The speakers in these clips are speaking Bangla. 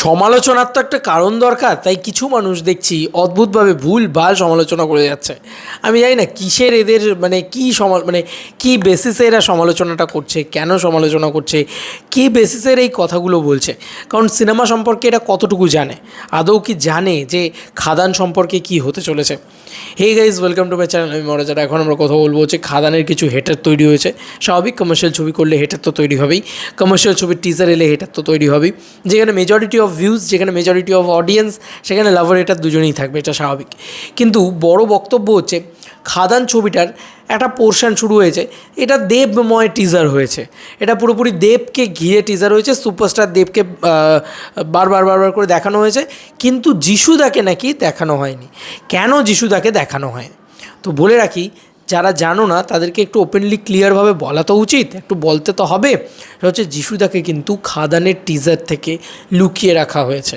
সমালোচনার তো একটা কারণ দরকার, তাই কিছু মানুষ দেখছি অদ্ভুতভাবে ভুলভাল সমালোচনা করে যাচ্ছে। আমি জানি না কিসের এদের কী বেসিসে এরা সমালোচনাটা করছে, কেন সমালোচনা করছে, কী বেসিসের এই কথাগুলো বলছে। কারণ সিনেমা সম্পর্কে এরা কতটুকু জানে, আদৌ কি জানে যে খাদান সম্পর্কে কি হতে চলেছে। Hey guys, welcome to my channel. আমি মরাজার। এখন আমরা কথা বলবো হচ্ছে খাদানের কিছু হেটার তৈরি হয়েছে। স্বাভাবিক, কমার্শিয়াল ছবি করলে হেটার তো তৈরি হবেই, কমার্শিয়াল ছবির টিজার এলে হেটার তো তৈরি হবেই। যেখানে মেজরিটি অফ ভিউজ, যেখানে মেজরিটি অফ অডিয়েন্স, সেখানে লাভার হেটার দুজনেই থাকবে, এটা স্বাভাবিক। কিন্তু বড় বক্তব্য হচ্ছে খাদান ছবিটার একটা পোর্শন শুরু হয়েছে, এটা দেবময় টিজার হয়েছে, এটা পুরোপুরি দেবকে ঘিরে টিজার হয়েছে, সুপারস্টার দেবকে বারবার করে দেখানো হয়েছে, কিন্তু যিশুদাকে নাকি দেখানো হয়নি। কেন যিশুদাকে দেখানো হয় তো বলে রাখি, যারা জানো না তাদেরকে একটু ওপেনলি ক্লিয়ারভাবে বলা তো উচিত, একটু বলতে তো হবে। সেটা হচ্ছে যিশুদাকে কিন্তু খাদানের টিজার থেকে লুকিয়ে রাখা হয়েছে।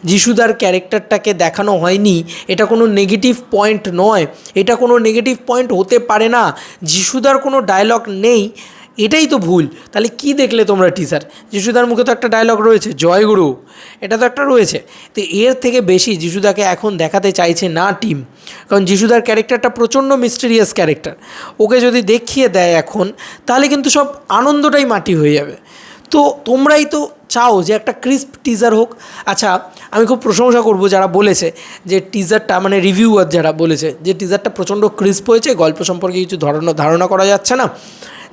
যিশুদার ক্যারেক্টারটাকে দেখানো হয়নি, এটা কোনো নেগেটিভ পয়েন্ট নয়, এটা কোনো নেগেটিভ পয়েন্ট হতে পারে না। যিশুদার কোনো ডায়লগ নেই, এটাই তো ভুল। তাহলে কি দেখলে তোমরা টিজার? যিশুদার মুখে তো একটা ডায়লগ রয়েছে, জয়গুরু, এটা তো একটা রয়েছে। তো এর থেকে বেশি যিশুদাকে এখন দেখাতে চাইছে না টিম, কারণ যিশুদার ক্যারেক্টারটা প্রচণ্ড মিস্টেরিয়াস ক্যারেক্টার। ওকে যদি দেখিয়ে দেয় এখন, তাহলে কিন্তু সব আনন্দটাই মাটি হয়ে যাবে। তো তোমরাই তো চাও যে একটা ক্রিস্প টিজার হোক। আচ্ছা, আমি খুব প্রশংসা করব যারা বলেছে যে টিজারটা, মানে রিভিউয়ার যারা বলেছে যে টিজারটা প্রচণ্ড ক্রিস্প হয়েছে, গল্প সম্পর্কে কিছু ধারণা করা যাচ্ছে না,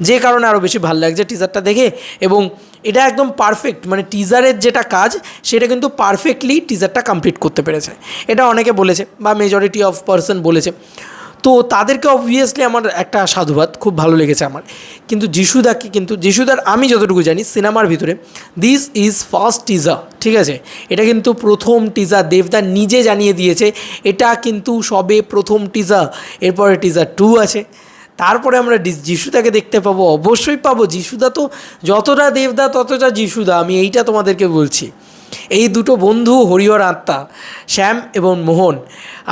যে কারণে আরও বেশি ভালো লাগছে টিজারটা দেখে। এবং এটা একদম পারফেক্ট, মানে টিজারের যেটা কাজ সেটা কিন্তু পারফেক্টলি টিজারটা কমপ্লিট করতে পেরেছে, এটা অনেকে বলেছে বা মেজরিটি অফ পার্সন বলেছে। তো তাদেরকে অবভিয়াসলি আমার একটা সাধুবাদ, খুব ভালো লেগেছে আমার। কিন্তু যিশুদার আমি যতটুকু জানি সিনেমার ভিতরে দিস ইজ ফার্স্ট টিজার, ঠিক আছে? এটা কিন্তু প্রথম টিজার, দেবদা নিজে জানিয়ে দিয়েছে এটা কিন্তু সবে প্রথম টিজার, এরপরে টিজার 2 আছে, তারপরে আমরা যিশুদাকে দেখতে পাবো, অবশ্যই পাবো। যিশুদা তো যতটা দেবদা ততটা যিশুদা, আমি এইটা তোমাদেরকে বলছি। এই দুটো বন্ধু হরিহর আত্মা, শ্যাম এবং মোহন।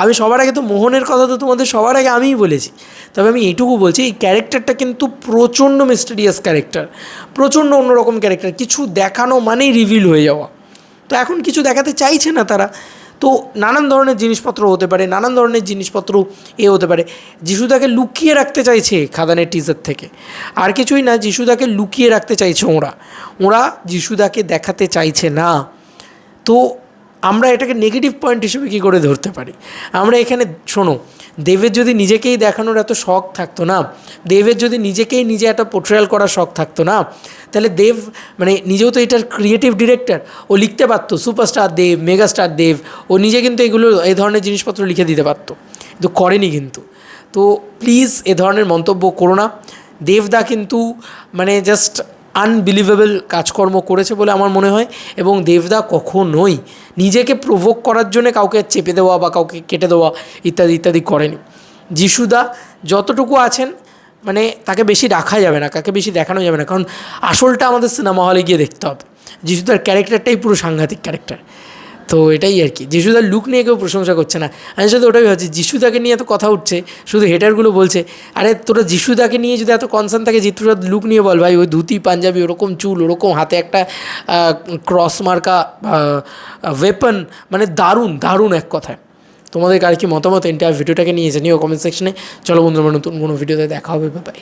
আমি সবার আগে তো মোহনের কথা তো তোমাদের সবার আগে আমিই বলেছি, তবে আমি এইটুকু বলছি, এই ক্যারেক্টারটা কিন্তু প্রচণ্ড মিস্টেরিয়াস ক্যারেক্টার, প্রচণ্ড অন্যরকম ক্যারেক্টার। কিছু দেখানো মানেই রিভিল হয়ে যাওয়া। তো এখন কিছু দেখাতে চাইছে না তারা, তো নানান ধরনের জিনিসপত্র হতে পারে, নানান ধরনের জিনিসপত্র হতে পারে। যিশুদাকে লুকিয়ে রাখতে চাইছে খাদানের টিজার থেকে, আর কিছুই না, যিশুদাকে লুকিয়ে রাখতে চাইছে ওরা যিশুদাকে দেখাতে চাইছে না। তো আমরা এটাকে নেগেটিভ পয়েন্ট হিসেবে কী করে ধরতে পারি? আমরা এখানে শোনো, দেবের যদি নিজেকেই দেখানোর এত শখ থাকতো না, দেবের যদি নিজে এত পোর্ট্রেয়াল করার শখ থাকতো না, তাহলে দেব মানে নিজেও তো এটার ক্রিয়েটিভ ডিরেক্টর, ও লিখতে পারতো সুপারস্টার দেব, মেগাস্টার দেব, ও নিজে কিন্তু এই ধরনের জিনিসপত্র লিখে দিতে পারতো, কিন্তু করেনি কিন্তু। তো প্লিজ এ ধরনের মন্তব্য করো না। দেবদা কিন্তু মানে জাস্ট আনবিলিভেবল কাজকর্ম করেছে বলে আমার মনে হয়, এবং দেবদা কখনোই নিজেকে প্রভোগ করার জন্য কাউকে চেপে দেওয়া বা কাউকে কেটে দেওয়া ইত্যাদি করেনি। যিশুদা যতটুকু আছেন, মানে তাকে বেশি রাখা যাবে না, কাকে বেশি দেখানো যাবে না, কারণ আসলটা আমাদের সিনেমা হলে গিয়ে দেখতে হবে। যিশুদার ক্যারেক্টারটাই পুরো সাংঘাতিক ক্যারেক্টার। তো এটাই আর কি। যিশুদার লুক নিয়ে কেউ প্রশংসা করছে না, আমি সাথে ওটাই ভাবছি, যিশুদাকে নিয়ে এত কথা উঠছে, শুধু হেটারগুলো বলছে আরে তোরা যিশুদাকে নিয়ে যদি এত কনসার্ন থাকে, যিশুদার লুক নিয়ে বল ভাই, ওই ধুতি পাঞ্জাবি, ওরকম চুল, ওরকম হাতে একটা ক্রস মার্কা ওয়েপন, মানে দারুণ এক কথায়। তোমাদের আর কি মতামত এন্টায়ার ভিডিওটাকে নিয়ে জানিও কমেন্ট সেকশনে। চলো বন্ধুরা, নতুন কোনো ভিডিওতে দেখা হবে, বাই।